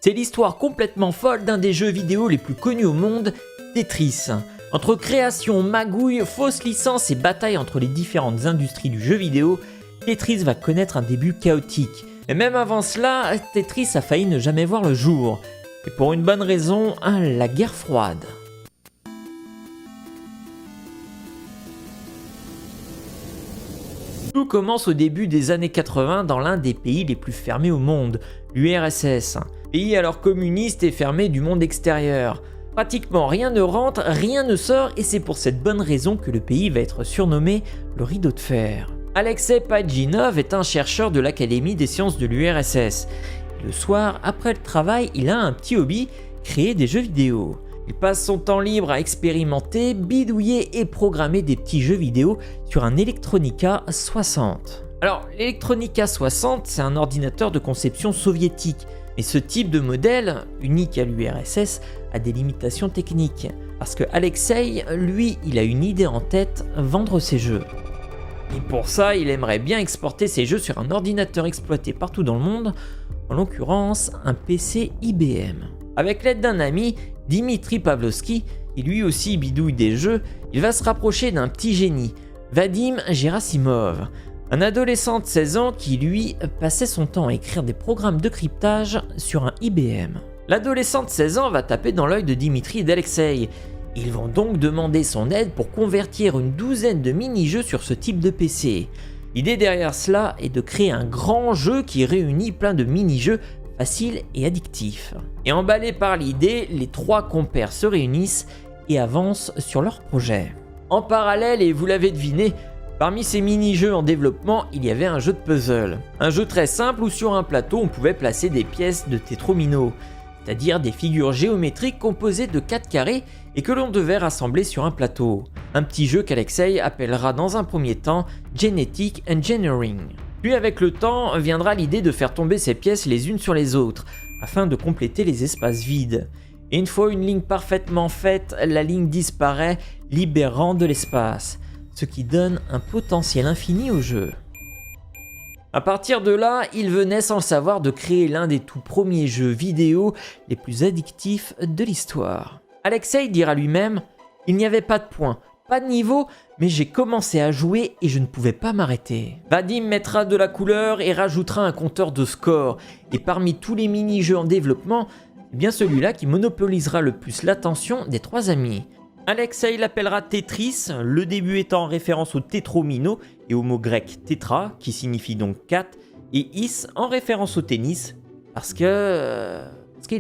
C'est l'histoire complètement folle d'un des jeux vidéo les plus connus au monde, Tetris. Entre création, magouille, fausses licences et bataille entre les différentes industries du jeu vidéo, Tetris va connaître un début chaotique. Et même avant cela, Tetris a failli ne jamais voir le jour. Et pour une bonne raison, la guerre froide. Tout commence au début des années 80 dans l'un des pays les plus fermés au monde, l'URSS. Pays alors communiste et fermé du monde extérieur. Pratiquement rien ne rentre, rien ne sort et c'est pour cette bonne raison que le pays va être surnommé le rideau de fer. Alexei Pajitnov est un chercheur de l'Académie des sciences de l'URSS. Le soir, après le travail, il a un petit hobby, créer des jeux vidéo. Il passe son temps libre à expérimenter, bidouiller et programmer des petits jeux vidéo sur un Electronica 60. Alors, l'Electronica 60, c'est un ordinateur de conception soviétique. Mais ce type de modèle, unique à l'URSS, a des limitations techniques. Parce que Alexei, lui, il a une idée en tête, vendre ses jeux. Et pour ça, il aimerait bien exporter ses jeux sur un ordinateur exploité partout dans le monde, en l'occurrence un PC IBM. Avec l'aide d'un ami, Dimitri Pavlovski, qui lui aussi bidouille des jeux, il va se rapprocher d'un petit génie, Vadim Gerasimov, un adolescent de 16 ans qui lui passait son temps à écrire des programmes de cryptage sur un IBM. L'adolescent de 16 ans va taper dans l'œil de Dimitri et d'Alexei. Ils vont donc demander son aide pour convertir une douzaine de mini-jeux sur ce type de PC. L'idée derrière cela est de créer un grand jeu qui réunit plein de mini-jeux faciles et addictifs. Et emballés par l'idée, les trois compères se réunissent et avancent sur leur projet. En parallèle, et vous l'avez deviné, parmi ces mini-jeux en développement, il y avait un jeu de puzzle. Un jeu très simple où sur un plateau on pouvait placer des pièces de tétromino, c'est-à-dire des figures géométriques composées de 4 carrés et que l'on devait rassembler sur un plateau. Un petit jeu qu'Alexei appellera dans un premier temps Genetic Engineering. Puis avec le temps viendra l'idée de faire tomber ces pièces les unes sur les autres, afin de compléter les espaces vides. Et une fois une ligne parfaitement faite, la ligne disparaît, libérant de l'espace, ce qui donne un potentiel infini au jeu. A partir de là, il venait sans le savoir de créer l'un des tout premiers jeux vidéo les plus addictifs de l'histoire. Alexei dira lui-même « Il n'y avait pas de points, pas de niveau, mais j'ai commencé à jouer et je ne pouvais pas m'arrêter. » Vadim mettra de la couleur et rajoutera un compteur de score. Et parmi tous les mini-jeux en développement, c'est bien celui-là qui monopolisera le plus l'attention des trois amis. Alexei l'appellera Tetris, le début étant en référence au tétromino et au mot grec tétra, qui signifie donc 4, et is en référence au tennis, parce qu'il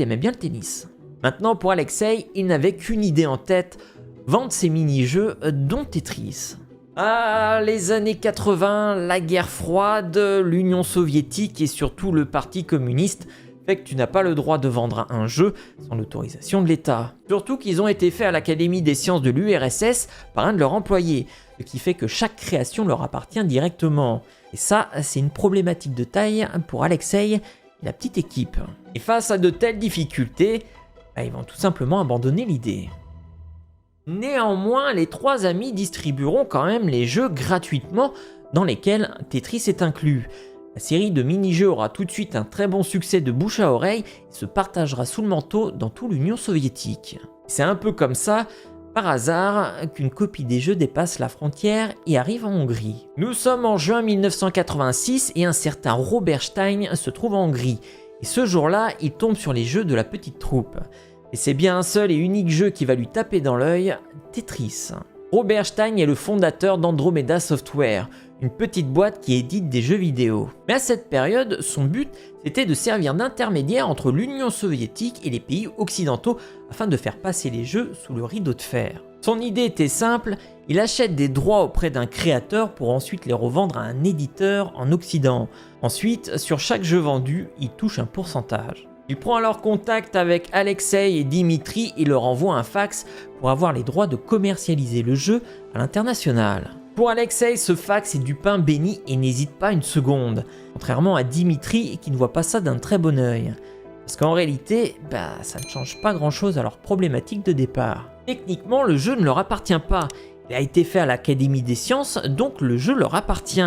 aimait bien le tennis. Maintenant pour Alexei, il n'avait qu'une idée en tête, vendre ses mini-jeux dont Tetris. Ah, les années 80, la guerre froide, l'Union soviétique et surtout le parti communiste fait que tu n'as pas le droit de vendre un jeu sans l'autorisation de l'État. Surtout qu'ils ont été faits à l'Académie des sciences de l'URSS par un de leurs employés, ce qui fait que chaque création leur appartient directement. Et ça, c'est une problématique de taille pour Alexei et la petite équipe. Et face à de telles difficultés, ils vont tout simplement abandonner l'idée. Néanmoins, les trois amis distribueront quand même les jeux gratuitement dans lesquels Tetris est inclus. La série de mini-jeux aura tout de suite un très bon succès de bouche à oreille et se partagera sous le manteau dans toute l'Union soviétique. C'est un peu comme ça, par hasard, qu'une copie des jeux dépasse la frontière et arrive en Hongrie. Nous sommes en juin 1986 et un certain Robert Stein se trouve en Hongrie. Et ce jour-là, il tombe sur les jeux de la petite troupe. Et c'est bien un seul et unique jeu qui va lui taper dans l'œil, Tetris. Robert Stein est le fondateur d'Andromeda Software, une petite boîte qui édite des jeux vidéo. Mais à cette période, son but c'était de servir d'intermédiaire entre l'Union soviétique et les pays occidentaux afin de faire passer les jeux sous le rideau de fer. Son idée était simple, il achète des droits auprès d'un créateur pour ensuite les revendre à un éditeur en Occident. Ensuite, sur chaque jeu vendu, il touche un pourcentage. Il prend alors contact avec Alexei et Dimitri et leur envoie un fax pour avoir les droits de commercialiser le jeu à l'international. Pour Alexei, ce fax est du pain béni et n'hésite pas une seconde, contrairement à Dimitri qui ne voit pas ça d'un très bon œil. Parce qu'en réalité, ça ne change pas grand chose à leur problématique de départ. Techniquement, le jeu ne leur appartient pas. Il a été fait à l'Académie des sciences, donc le jeu leur appartient.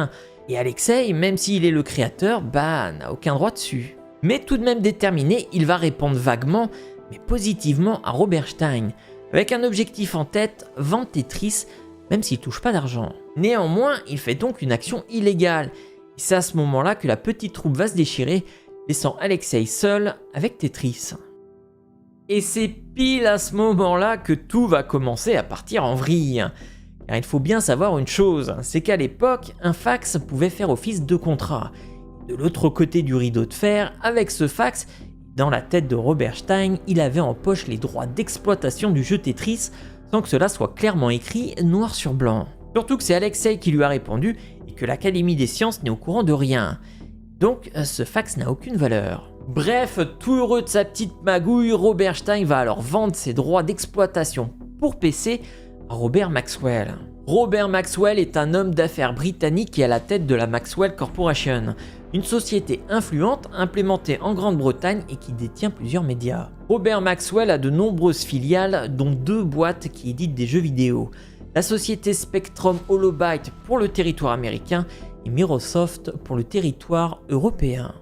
Et Alexei, même s'il est le créateur, n'a aucun droit dessus. Mais tout de même déterminé, il va répondre vaguement, mais positivement à Robert Stein, avec un objectif en tête, vendre Tetris, même s'il touche pas d'argent. Néanmoins, il fait donc une action illégale, et c'est à ce moment-là que la petite troupe va se déchirer, laissant Alexei seul avec Tetris. Et c'est pile à ce moment-là que tout va commencer à partir en vrille. Car il faut bien savoir une chose, c'est qu'à l'époque, un fax pouvait faire office de contrat. De l'autre côté du rideau de fer, avec ce fax, dans la tête de Robert Stein, il avait en poche les droits d'exploitation du jeu Tetris, sans que cela soit clairement écrit noir sur blanc. Surtout que c'est Alexei qui lui a répondu et que l'Académie des sciences n'est au courant de rien. Donc ce fax n'a aucune valeur. Bref, tout heureux de sa petite magouille, Robert Stein va alors vendre ses droits d'exploitation pour PC à Robert Maxwell. Robert Maxwell est un homme d'affaires britannique qui est à la tête de la Maxwell Corporation, une société influente implémentée en Grande-Bretagne et qui détient plusieurs médias. Robert Maxwell a de nombreuses filiales, dont 2 boîtes qui éditent des jeux vidéo. La société Spectrum Holobyte pour le territoire américain et Microsoft pour le territoire européen.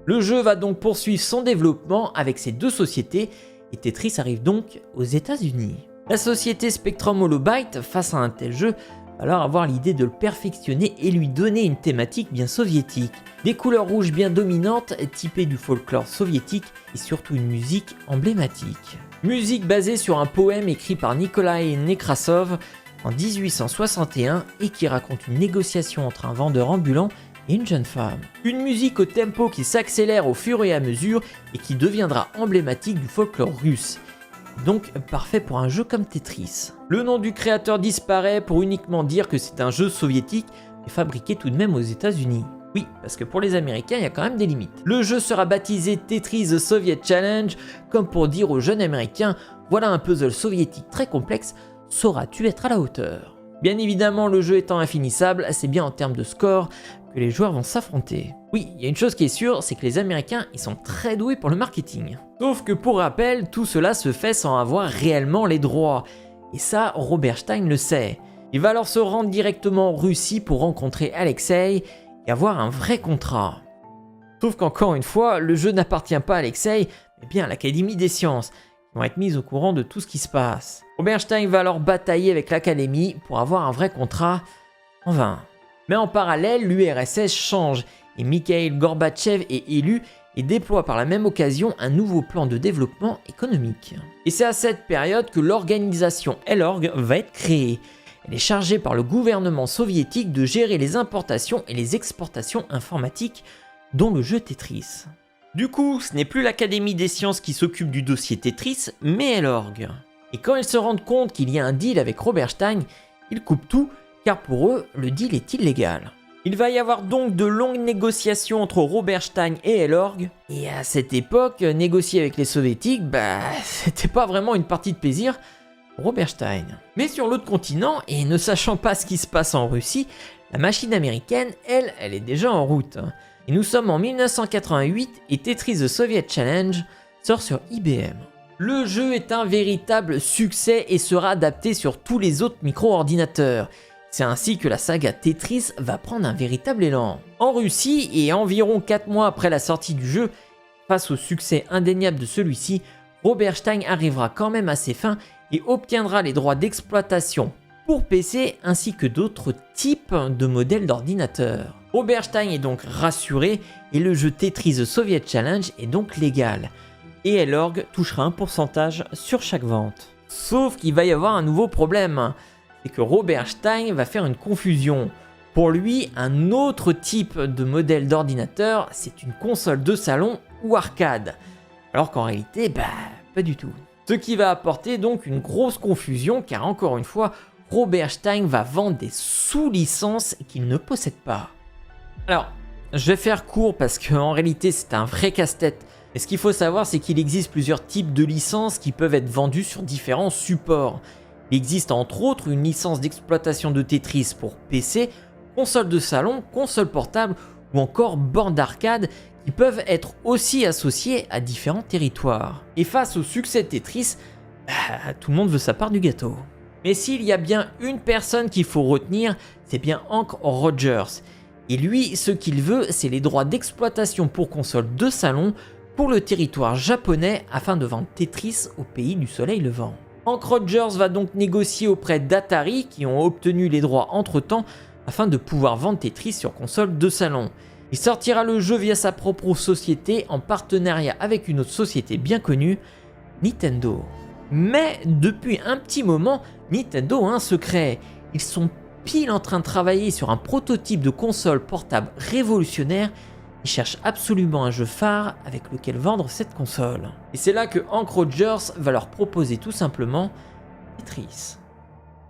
Le jeu va donc poursuivre son développement avec ces 2 sociétés et Tetris arrive donc aux États-Unis. La société Spectrum Holobyte, face à un tel jeu, va alors avoir l'idée de le perfectionner et lui donner une thématique bien soviétique. Des couleurs rouges bien dominantes, typées du folklore soviétique et surtout une musique emblématique. Musique basée sur un poème écrit par Nikolai Nekrasov en 1861 et qui raconte une négociation entre un vendeur ambulant et une jeune femme. Une musique au tempo qui s'accélère au fur et à mesure et qui deviendra emblématique du folklore russe. Donc parfait pour un jeu comme Tetris. Le nom du créateur disparaît pour uniquement dire que c'est un jeu soviétique et fabriqué tout de même aux États-Unis. Oui, parce que pour les Américains, il y a quand même des limites. Le jeu sera baptisé Tetris The Soviet Challenge, comme pour dire aux jeunes Américains, voilà un puzzle soviétique très complexe, sauras-tu être à la hauteur? Bien évidemment, le jeu étant infinissable, c'est bien en termes de score que les joueurs vont s'affronter. Oui, il y a une chose qui est sûre, c'est que les Américains, ils sont très doués pour le marketing. Sauf que pour rappel, tout cela se fait sans avoir réellement les droits. Et ça, Robert Stein le sait. Il va alors se rendre directement en Russie pour rencontrer Alexei et avoir un vrai contrat. Sauf qu'encore une fois, le jeu n'appartient pas à Alexei, mais bien à l'Académie des sciences, qui vont être mises au courant de tout ce qui se passe. Robert Stein va alors batailler avec l'Académie pour avoir un vrai contrat, en vain. Mais en parallèle, l'URSS change et Mikhail Gorbatchev est élu et déploie par la même occasion un nouveau plan de développement économique. Et c'est à cette période que l'organisation L-Org va être créée. Elle est chargée par le gouvernement soviétique de gérer les importations et les exportations informatiques, dont le jeu Tetris. Du coup, ce n'est plus l'Académie des sciences qui s'occupe du dossier Tetris, mais L-Org. Et quand ils se rendent compte qu'il y a un deal avec Robert Stein, ils coupent tout, car pour eux, le deal est illégal. Il va y avoir donc de longues négociations entre Robert Stein et L-Org, et à cette époque, négocier avec les soviétiques, c'était pas vraiment une partie de plaisir pour Robert Stein. Mais sur l'autre continent, et ne sachant pas ce qui se passe en Russie, la machine américaine, elle est déjà en route. Et nous sommes en 1988 et Tetris The Soviet Challenge sort sur IBM. Le jeu est un véritable succès et sera adapté sur tous les autres micro-ordinateurs. C'est ainsi que la saga Tetris va prendre un véritable élan. En Russie, et environ 4 mois après la sortie du jeu, face au succès indéniable de celui-ci, Robert Stein arrivera quand même à ses fins et obtiendra les droits d'exploitation pour PC ainsi que d'autres types de modèles d'ordinateurs. Robert Stein est donc rassuré et le jeu Tetris The Soviet Challenge est donc légal. Et L-Org touchera un pourcentage sur chaque vente. Sauf qu'il va y avoir un nouveau problème. C'est que Robert Stein va faire une confusion. Pour lui, un autre type de modèle d'ordinateur, c'est une console de salon ou arcade. Alors qu'en réalité, pas du tout. Ce qui va apporter donc une grosse confusion car encore une fois, Robert Stein va vendre des sous-licences qu'il ne possède pas. Alors, je vais faire court parce qu'en réalité c'est un vrai casse-tête. Mais ce qu'il faut savoir, c'est qu'il existe plusieurs types de licences qui peuvent être vendues sur différents supports. Il existe entre autres une licence d'exploitation de Tetris pour PC, console de salon, console portable ou encore bornes d'arcade qui peuvent être aussi associées à différents territoires. Et face au succès de Tetris, tout le monde veut sa part du gâteau. Mais s'il y a bien une personne qu'il faut retenir, c'est bien Hank Rogers. Et lui, ce qu'il veut, c'est les droits d'exploitation pour console de salon pour le territoire japonais afin de vendre Tetris au pays du soleil levant. Hank Rogers va donc négocier auprès d'Atari qui ont obtenu les droits entre-temps afin de pouvoir vendre Tetris sur console de salon. Il sortira le jeu via sa propre société en partenariat avec une autre société bien connue, Nintendo. Mais depuis un petit moment, Nintendo a un secret. Ils sont pile en train de travailler sur un prototype de console portable révolutionnaire. Ils cherchent absolument un jeu phare avec lequel vendre cette console. Et c'est là que Hank Rogers va leur proposer tout simplement Tetris.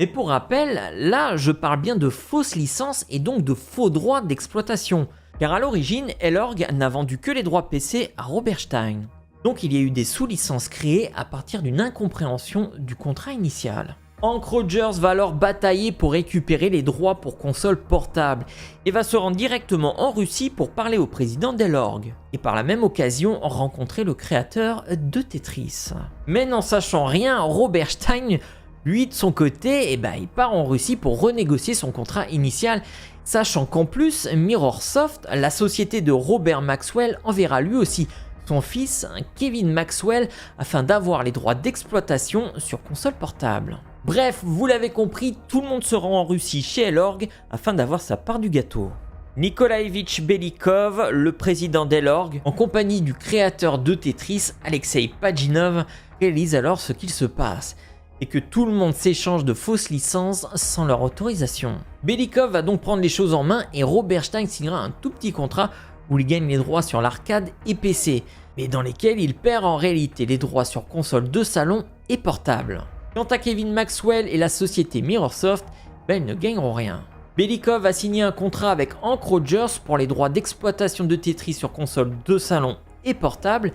Et pour rappel, là je parle bien de fausses licences et donc de faux droits d'exploitation. Car à l'origine, L-Org n'a vendu que les droits PC à Robert Stein. Donc il y a eu des sous-licences créées à partir d'une incompréhension du contrat initial. Hank Rogers va alors batailler pour récupérer les droits pour console portable et va se rendre directement en Russie pour parler au président d'L-Org et par la même occasion rencontrer le créateur de Tetris. Mais n'en sachant rien, Robert Stein, lui de son côté, il part en Russie pour renégocier son contrat initial, sachant qu'en plus Mirrorsoft, la société de Robert Maxwell, enverra lui aussi son fils Kevin Maxwell afin d'avoir les droits d'exploitation sur console portable. Bref, vous l'avez compris, tout le monde se rend en Russie chez L-Org afin d'avoir sa part du gâteau. Nikolaevich Belikov, le président d'L-Org, en compagnie du créateur de Tetris, Alexei Pajitnov, réalise alors ce qu'il se passe et que tout le monde s'échange de fausses licences sans leur autorisation. Belikov va donc prendre les choses en main et Robert Stein signera un tout petit contrat où il gagne les droits sur l'arcade et PC, mais dans lesquels il perd en réalité les droits sur console de salon et portable. Quant à Kevin Maxwell et la société Mirrorsoft, ils ne gagneront rien. Belikov a signé un contrat avec Hank Rogers pour les droits d'exploitation de Tetris sur console de salon et portable,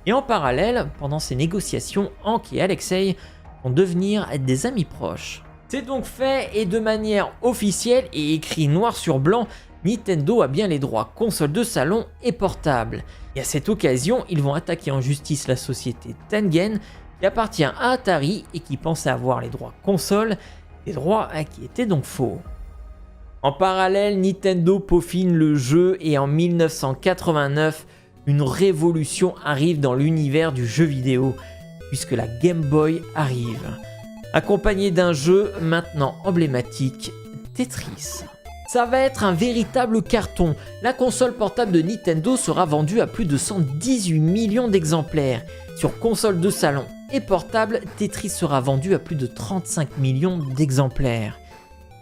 et en parallèle, pendant ces négociations, Hank et Alexei vont devenir des amis proches. C'est donc fait et de manière officielle et écrit noir sur blanc, Nintendo a bien les droits console de salon et portable. Et à cette occasion, ils vont attaquer en justice la société Tengen qui appartient à Atari et qui pensait avoir les droits console, des droits qui étaient donc faux. En parallèle, Nintendo peaufine le jeu et en 1989, une révolution arrive dans l'univers du jeu vidéo puisque la Game Boy arrive, accompagnée d'un jeu maintenant emblématique, Tetris. Ça va être un véritable carton. La console portable de Nintendo sera vendue à plus de 118 millions d'exemplaires. Sur console de salon et portable, Tetris sera vendu à plus de 35 millions d'exemplaires.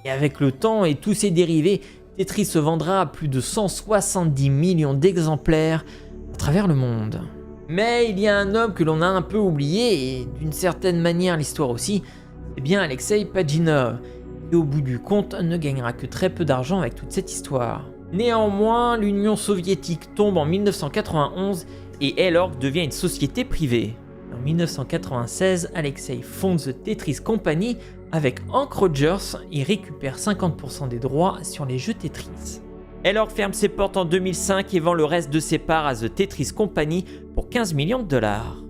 Et avec le temps et tous ses dérivés, Tetris se vendra à plus de 170 millions d'exemplaires à travers le monde. Mais il y a un homme que l'on a un peu oublié, et d'une certaine manière l'histoire aussi, c'est bien Alexei Pajitnov, qui au bout du compte ne gagnera que très peu d'argent avec toute cette histoire. Néanmoins, l'Union soviétique tombe en 1991 et L-Org devient une société privée. En 1996, Alexei fonde The Tetris Company avec Hank Rogers et récupère 50% des droits sur les jeux Tetris. L-Org ferme ses portes en 2005 et vend le reste de ses parts à The Tetris Company pour 15 millions de dollars.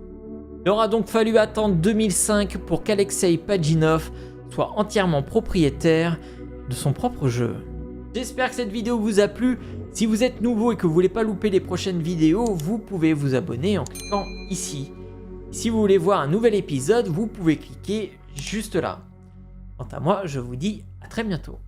Il aura donc fallu attendre 2005 pour qu'Alexei Pajitnov soit entièrement propriétaire de son propre jeu. J'espère que cette vidéo vous a plu. Si vous êtes nouveau et que vous voulez pas louper les prochaines vidéos, vous pouvez vous abonner en cliquant ici. Si vous voulez voir un nouvel épisode, vous pouvez cliquer juste là. Quant à moi, je vous dis à très bientôt.